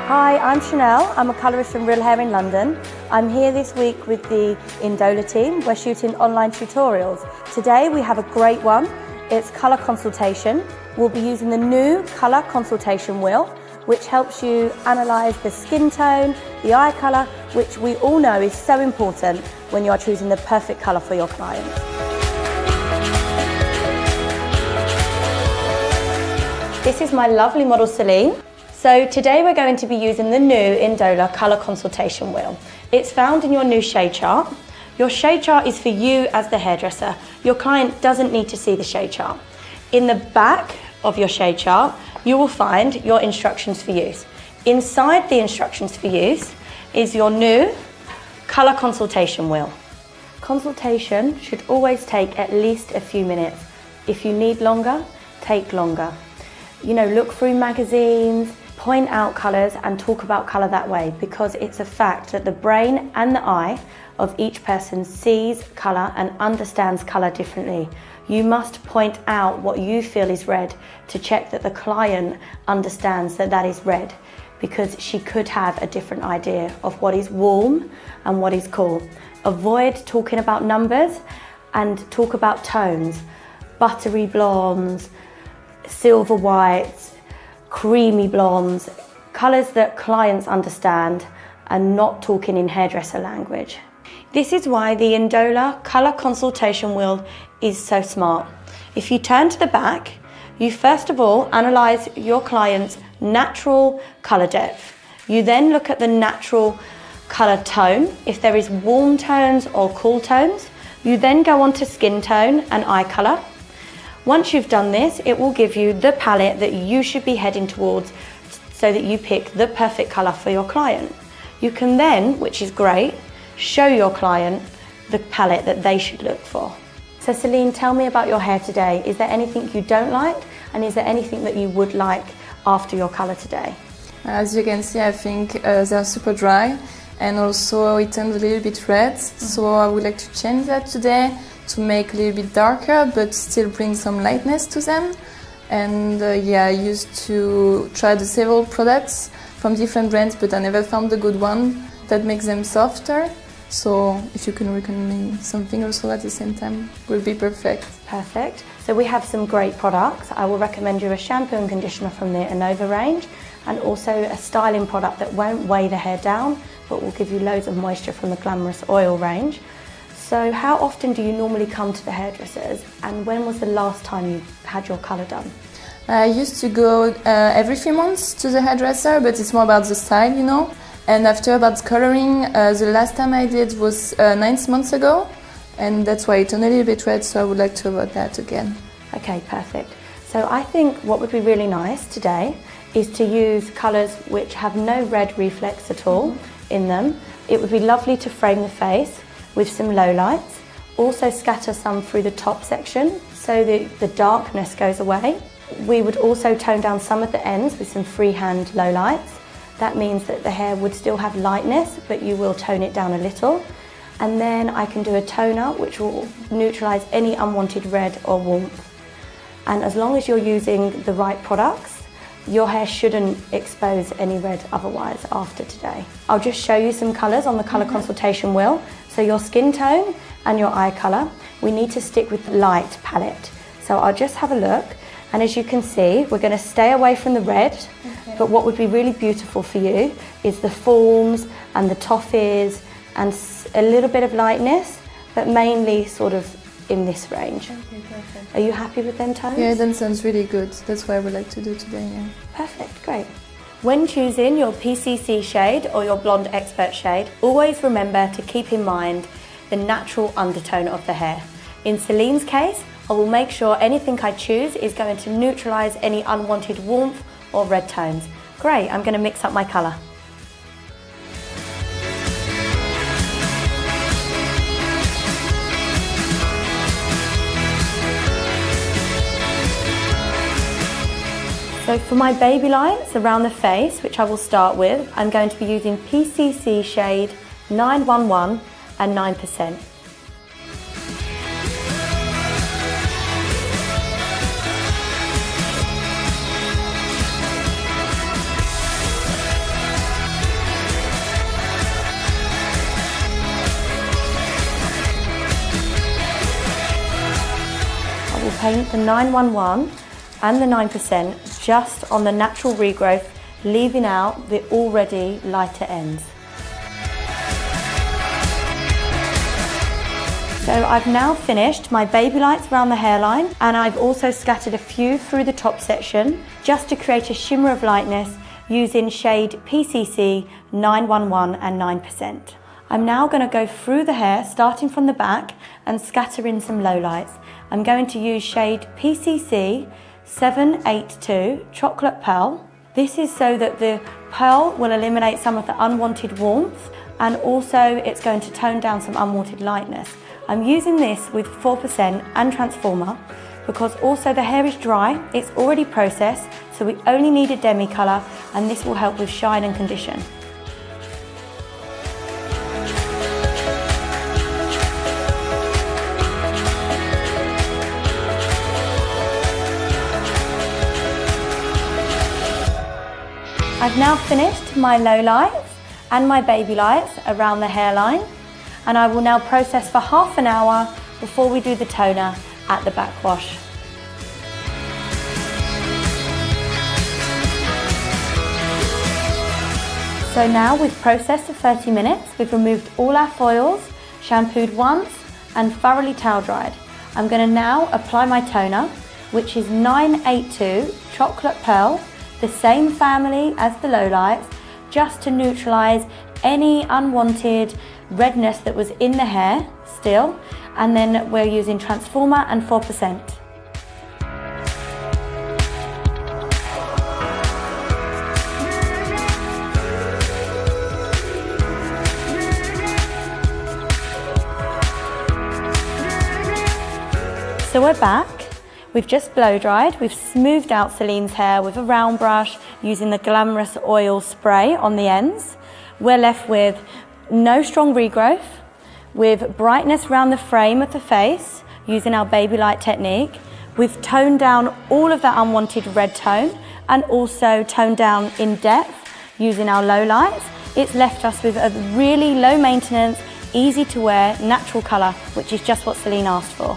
Hi, I'm Chanel. I'm a colourist from Real Hair in London. I'm here this week with the Indola team. We're shooting online tutorials. Today we have a great one. It's colour consultation. We'll be using the new colour consultation wheel, which helps you analyse the skin tone, the eye colour, which we all know is so important when you are choosing the perfect colour for your client. This is my lovely model Celine. So today we're going to be using the new Indola colour consultation wheel. It's found in your new shade chart. Your shade chart is for you as the hairdresser. Your client doesn't need to see the shade chart. In the back of your shade chart, you will find your instructions for use. Inside the instructions for use is your new colour consultation wheel. Consultation should always take at least a few minutes. If you need longer, take longer. You know, look through magazines, point out colours and talk about colour that way, because it's a fact that the brain and the eye of each person sees colour and understands colour differently. You must point out what you feel is red to check that the client understands that that is red, because she could have a different idea of what is warm and what is cool. Avoid talking about numbers and talk about tones. Buttery blondes, silver whites, creamy blondes, colours that clients understand and not talking in hairdresser language. This is why the Indola colour consultation wheel is so smart. If you turn to the back, you first of all analyse your client's natural colour depth. You then look at the natural colour tone, if there is warm tones or cool tones. You then go on to skin tone and eye colour. Once you've done this, it will give you the palette that you should be heading towards so that you pick the perfect colour for your client. You can then, which is great, show your client the palette that they should look for. So Celine, tell me about your hair today. Is there anything you don't like? And is there anything that you would like after your colour today? As you can see, I think they're super dry and also it turned a little bit red. So I would like to change that today to make a little bit darker but still bring some lightness to them. And I used to try the several products from different brands, but I never found the good one that makes them softer. So if you can recommend me something also at the same time, would be perfect. Perfect. So we have some great products. I will recommend you a shampoo and conditioner from the Innova range, and also a styling product that won't weigh the hair down but will give you loads of moisture from the Glamorous Oil range. So how often do you normally come to the hairdressers, and when was the last time you had your colour done? I used to go every few months to the hairdresser, but it's more about the style, you know. And after about colouring, the last time I did was 9 months ago, and that's why it turned a little bit red, so I would like to avoid that again. Okay, perfect. So I think what would be really nice today is to use colours which have no red reflex at all in them. It would be lovely to frame the face with some low lights. Also scatter some through the top section so that the darkness goes away. We would also tone down some of the ends with some freehand low lights. That means that the hair would still have lightness, but you will tone it down a little. And then I can do a toner which will neutralise any unwanted red or warmth. And as long as you're using the right products, your hair shouldn't expose any red otherwise after today. I'll just show you some colours on the colour consultation wheel. So your skin tone and your eye colour, we need to stick with the light palette. So I'll just have a look, and as you can see, we're going to stay away from the red, but what would be really beautiful for you is the forms and the toffees and a little bit of lightness, but mainly sort of in this range. Okay, perfect. Are you happy with them tones? Yeah, that sounds really good. That's what I would like to do today, yeah. Perfect, great. When choosing your PCC shade or your blonde expert shade, always remember to keep in mind the natural undertone of the hair. In Celine's case, I will make sure anything I choose is going to neutralise any unwanted warmth or red tones. Great, I'm going to mix up my colour. So for my baby lights around the face, which I will start with, I'm going to be using PCC shade 911 and 9%. paint the 911 and the 9% just on the natural regrowth, leaving out the already lighter ends. So I've now finished my baby lights around the hairline, and I've also scattered a few through the top section just to create a shimmer of lightness using shade PCC, 911 and 9%. I'm now going to go through the hair starting from the back and scatter in some lowlights. I'm going to use shade PCC 782 Chocolate Pearl. This is so that the pearl will eliminate some of the unwanted warmth, and also it's going to tone down some unwanted lightness. I'm using this with 4% and transformer because also the hair is dry, it's already processed, so we only need a demi colour, and this will help with shine and condition. I've now finished my low lights and my baby lights around the hairline, and I will now process for half an hour before we do the toner at the backwash. So now we've processed for 30 minutes, we've removed all our foils, shampooed once and thoroughly towel dried. I'm going to now apply my toner, which is 982 Chocolate Pearl, the same family as the lowlights, just to neutralise any unwanted redness that was in the hair still, and then we're using transformer and 4%. So we're back. We've just blow dried, we've smoothed out Celine's hair with a round brush using the glamorous oil spray on the ends. We're left with no strong regrowth, with brightness around the frame of the face using our baby light technique. We've toned down all of that unwanted red tone and also toned down in depth using our low lights. It's left us with a really low maintenance, easy to wear, natural colour, which is just what Celine asked for.